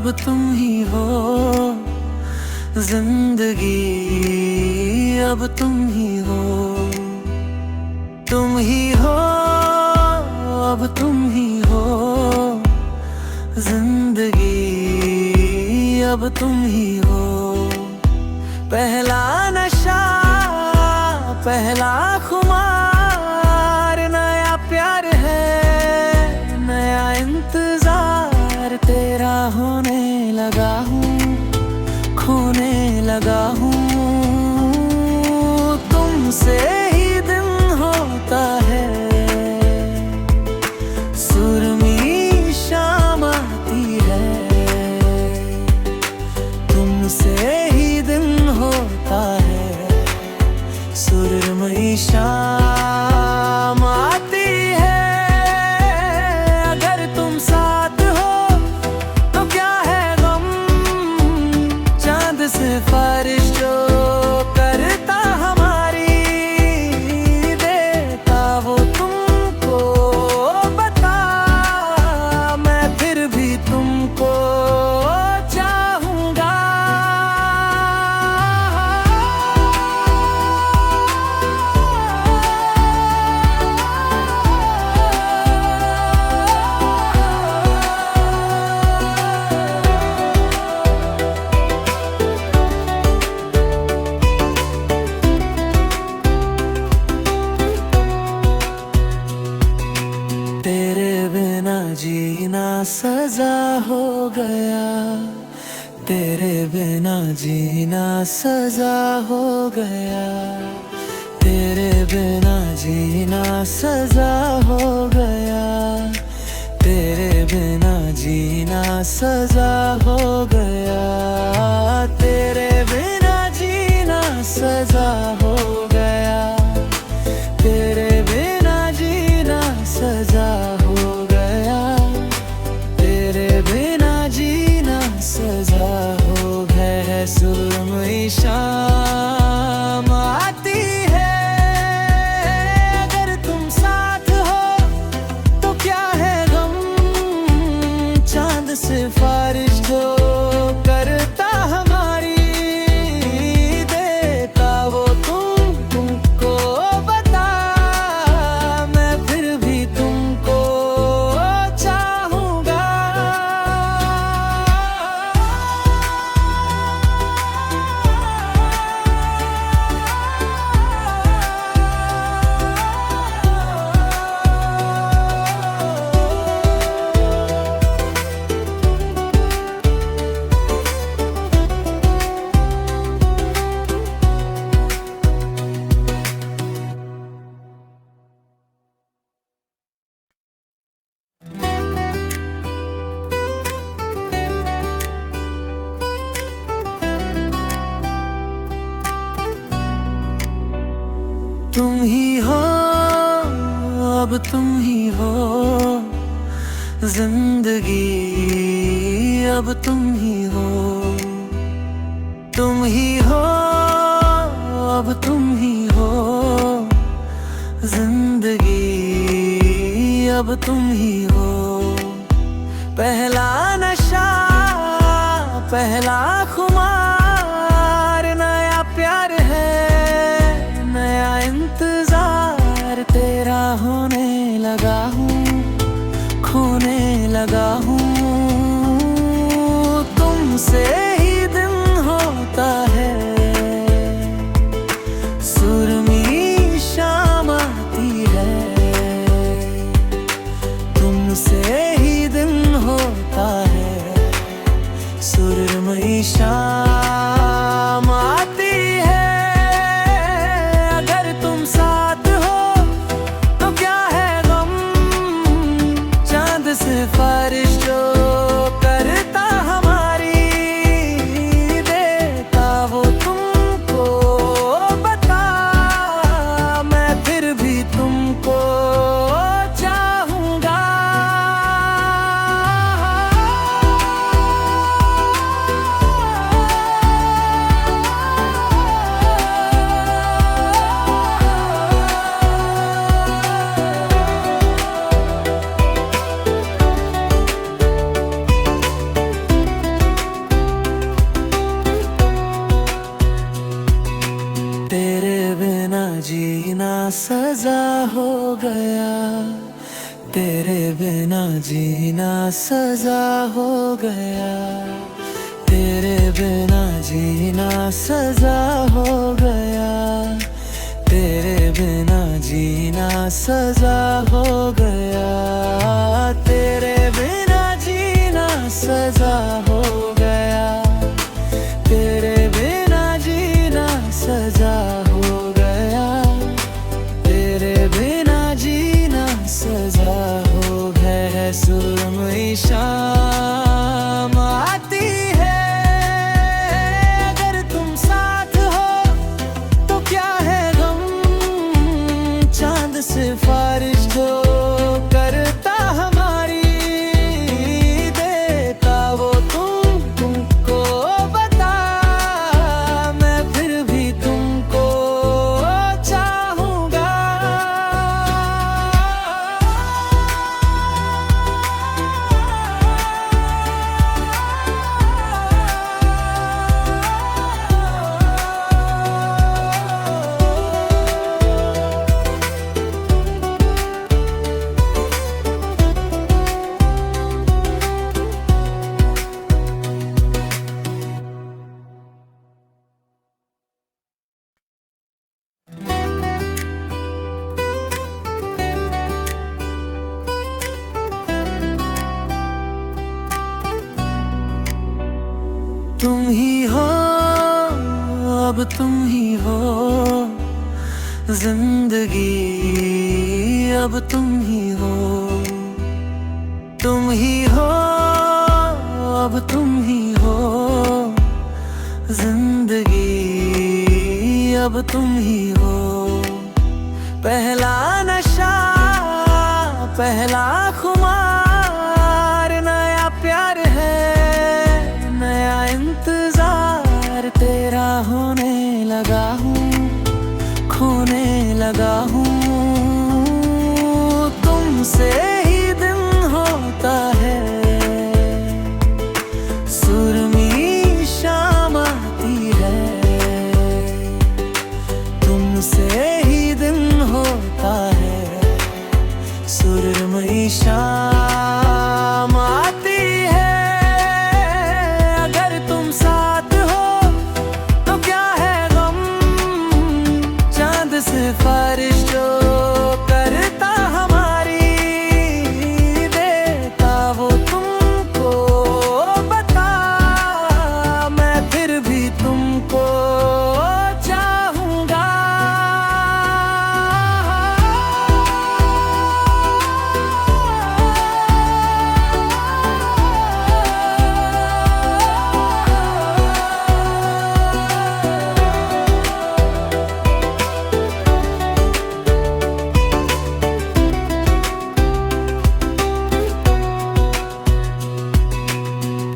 अब तुम ही हो जिंदगी, अब तुम ही हो, तुम ही हो, अब तुम ही हो जिंदगी, अब तुम ही हो। पहला नशा, पहला खुमार, नया प्यार है, नया इंतजार, तेरा होने लगा हूँ, खोने लगा हूँ। तुमसे ही दिन होता है, सुरमी शाम आती है, तुमसे ही दिन होता है, सुरमई शाम आती है। अगर तुम साथ हो तो क्या है गम, चांद सिफारिश जो करता हमारी, देता वो तुमको बता, मैं फिर भी तुमको चाहूंगा। तेरे बिना जीना सजा हो गया, तेरे बिना जीना सजा हो गया, तेरे बिना जीना सजा हो गया, तेरे बिना जीना सजा हो गया, तेरे बिना जीना सजा हो गया, तेरे बिना जीना सजा हो गया, तेरे बिना जीना सजा हो गया। सुरमई शाम आती है, अगर तुम साथ हो तो क्या है गम, चांद सिफारिश जो करता हमारी, देता वो तुमको बता, मैं फिर भी तुमको चाहूंगा। तुम ही हो, अब तुम ही हो जिंदगी, अब तुम ही हो, तुम ही हो, अब तुम ही हो जिंदगी, अब तुम ही हो। पहला नशा, पहला खुमार, नया प्यार है, नया इंतजार, तेरा होने लगा हूँ, खोने लगा हूँ। तुमसे ही दिन होता है, सुरमी शाम आती है, तुमसे ही दिन होता है, सुरमई शाम आती है। अगर तुम साथ हो तो क्या है गम, चांद सिफारिश जो करता हमारी, देता वो तुमको बता, मैं फिर भी तुमको चाहूंगा। सजा हो गया, तेरे बिना जीना सजा हो गया, तेरे बिना जीना सजा हो गया, तेरे बिना जीना सजा हो गया, तेरे बिना जीना सजा हो गया, तेरे बिना जीना सजा हो गया, तेरे बिना जीना सजा हो गया। सुरमई शाम आती है, अगर तुम साथ हो तो क्या है गम, चांद सिफारिश जो करता हमारी, देता वो तुमको बता, मैं फिर भी तुमको चाहूंगा। तुम ही हो, अब तुम ही हो, जिंदगी अब तुम ही हो, तुम ही हो, अब तुम ही हो, जिंदगी अब तुम ही हो। पहला नशा, पहला खुमार, नया प्यार है, नया इंतजार, तेरा होने लगा हूँ, खोने लगा हूँ, तुमसे ही दिन होता है, सुरमई शाम आती है, तुमसे ही दिन होता है, सुरमई शाम आती है, अगर तुम साथ हो तो क्या है गम, चांद सिफारिश जो करता हमारी, देता वो तुमको बता, मैं फिर भी तुमको चाहूंगा।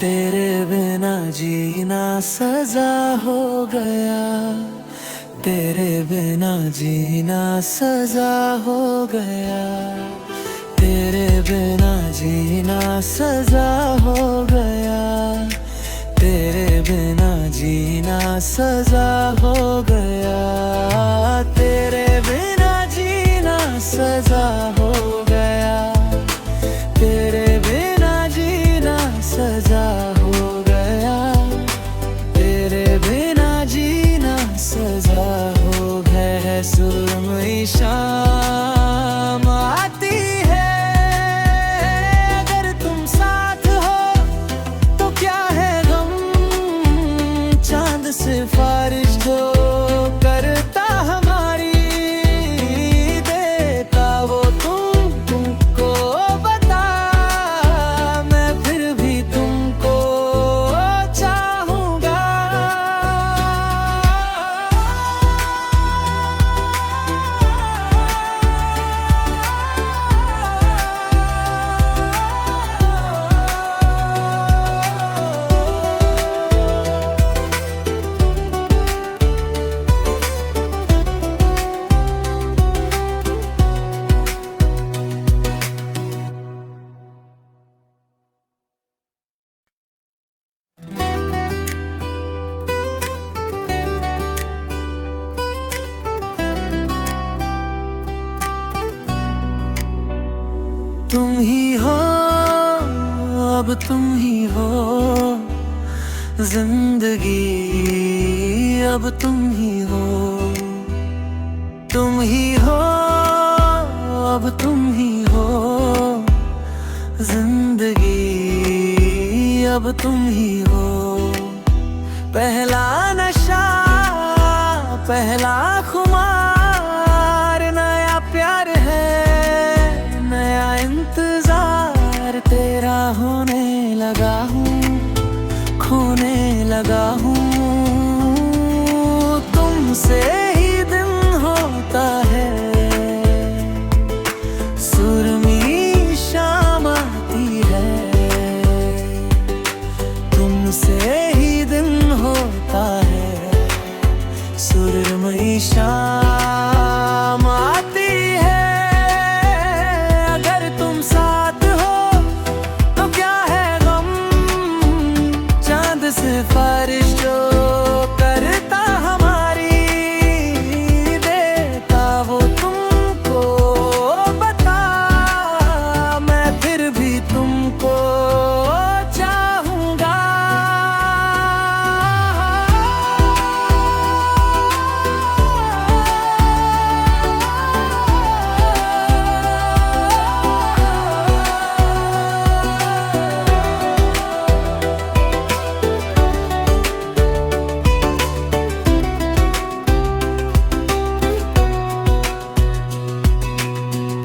तेरे बिना जीना सजा हो गया, तेरे बिना जीना सजा हो गया, तेरे बिना जीना सजा हो गया, तेरे बिना जीना सजा हो गया, तेरे बिना जीना सजा हो गया, तेरे बिना जीना सजा हो गया, तेरे बिना जीना सजा हो गया। सुरमई शाम आती है, अगर तुम साथ हो तो क्या है गम, चांद सिफारिश जो करता तुम ही हो, अब तुम ही हो जिंदगी, अब तुम ही हो। तुम ही हो, अब तुम ही हो जिंदगी, अब तुम ही हो। पहला नशा, पहला खुमार, नया प्यार है, नया इंतजार। तेरा होने लगा हूँ, खोने लगा हूँ। तुमसे ही दिन होता है, सुरमी शाम आती है। तुमसे ही दिन होता है, सुरमई शाम आती है। अगर तुम साथ हो तो क्या है गम, चांद से बारिश जो करता हमारी, देता वो तुमको बता। मैं फिर भी तुमको चाहूंगा।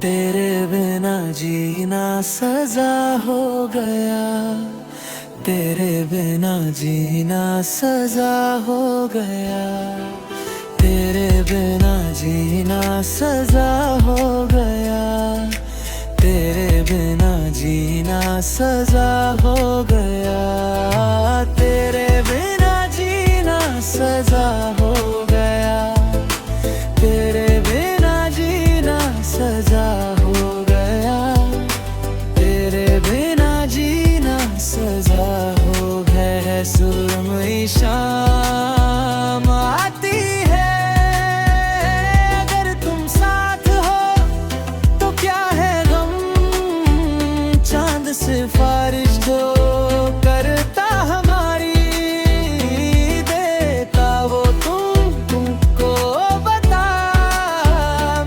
तेरे बिना जीना सजा हो गया, तेरे बिना जीना सजा हो गया। तेरे बिना जीना सजा हो गया, तेरे बिना जीना सजा हो गया। तेरे बिना जीना सजा हो गया, तेरे बिना जीना सजा हो गया। तेरे बिना जीना सजा हो गया। सुरमई शाम आती है, अगर तुम साथ हो तो क्या है गम, चांद से बारिश जो करता हमारी, देता वो तुमको बता।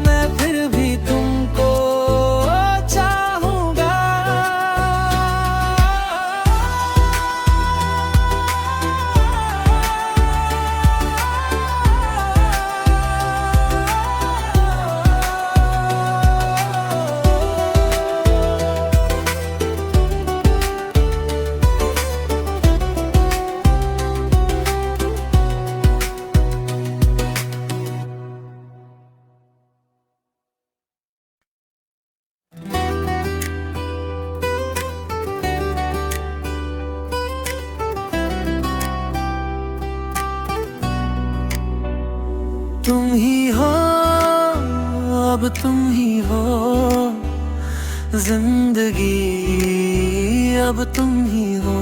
मैं फिर भी तुमको चाहूंगा। तुम ही हो, अब तुम ही हो जिंदगी, अब तुम ही हो।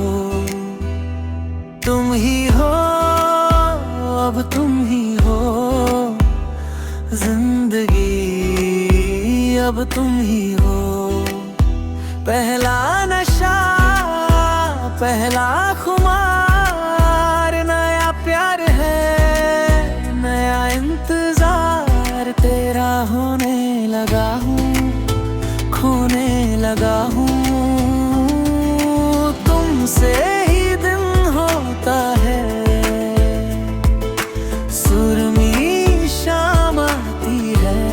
तुम ही हो, अब तुम ही हो जिंदगी, अब तुम ही हो। पहला नशा, पहला खुमार, नया प्यार है, नया इंतजार। तेरा होने लगा हूँ, खोने लगा हूँ। तुमसे ही दिन होता है, सुरमी शाम आती है।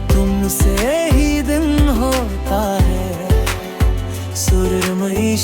तुमसे ही दिन होता है, सुरमई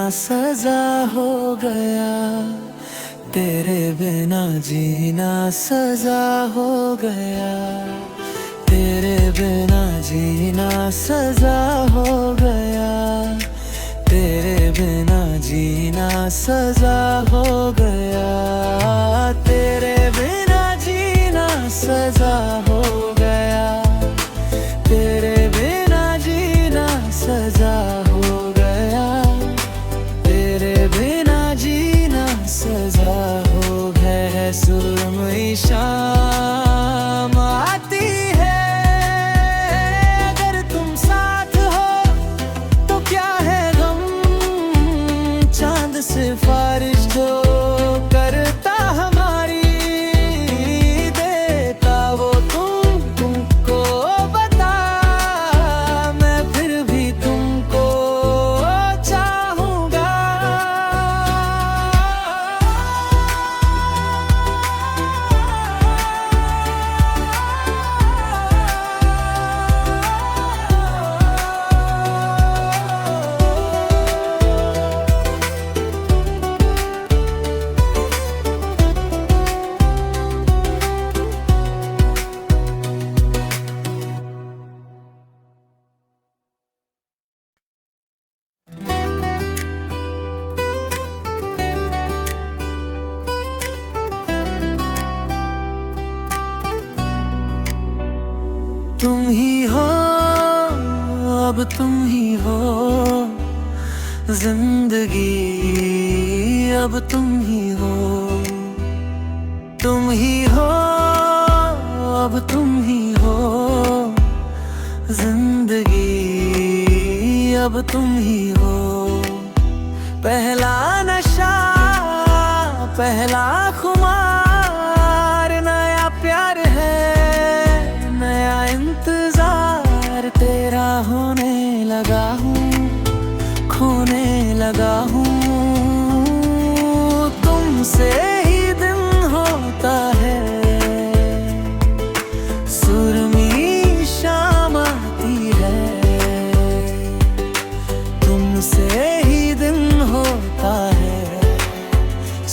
सजा हो गया, तेरे बिना जीना सजा हो गया, तेरे बिना जीना सजा हो गया, तेरे बिना जीना सजा हो गया, तेरे बिना जीना सजा हो गया, तेरे बिना जीना सजा हो गया, तेरे बिना जीना सजा हो गया। सुरमई शाम आती है, अगर तुम साथ हो तो क्या है गम, चांद सिफारिश जो करता हमारी, देता वो तुमको बता, मैं फिर भी तुमको चाहूंगा। तुम ही हो, अब तुम ही हो, जिंदगी अब तुम ही हो, तुम ही हो, अब तुम ही हो, जिंदगी अब तुम ही हो। पहला नशा, पहला खुमार, नया प्यार है, नया इंतजार, तेरा होने लगा हूँ, खोने लगा हूँ, तुमसे ही दिन होता है, सुरमई शाम आती है, तुमसे ही दिन होता है,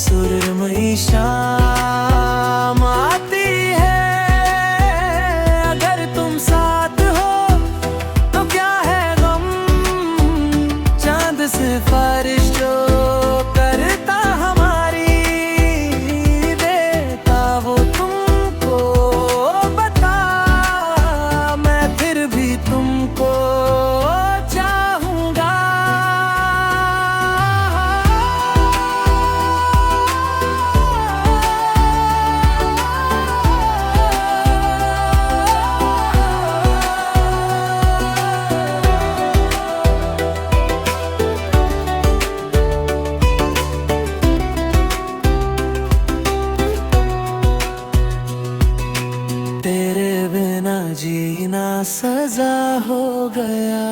सुरमई शाम आती है, अगर तुम साथ हो तो क्या है गम, चांद सिफारिश जो करता हमारी, देता वो तुमको बता, मैं फिर भी तुमको चाहूंगा। तेरे बिना जीना सजा हो गया,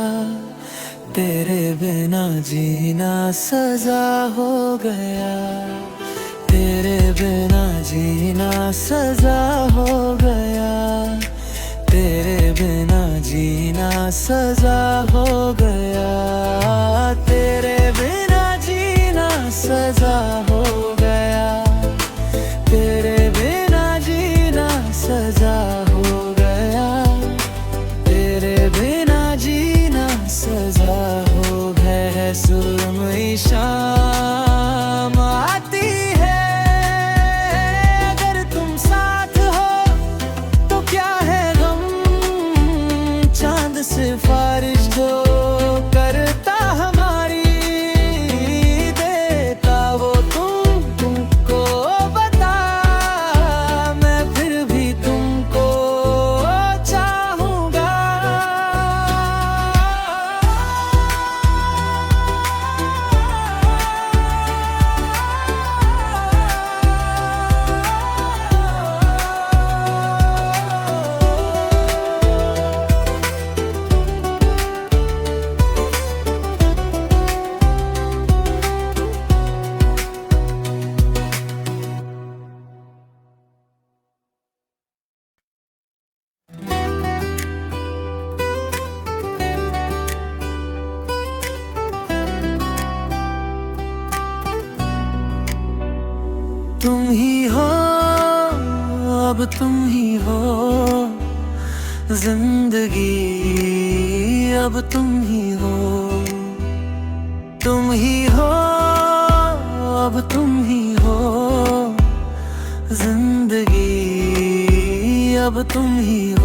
तेरे बिना जीना सजा हो गया, तेरे बिना जीना सजा हो गया, तेरे बिना जीना सजा हो गया, तेरे बिना जीना सजा हो गया, तेरे बिना जीना सजा हो गया, तेरे बिना जीना सजा हो गया। सुरमई शाम आती है, अगर तुम साथ हो तो क्या है गम, चांद सिफारिश जो करता हमारी, देता वो तुमको बता, मैं फिर भी तुमको चाहूंगा। तुम ही हो जिंदगी, अब तुम ही हो, तुम ही हो, अब तुम ही हो जिंदगी, अब तुम ही हो।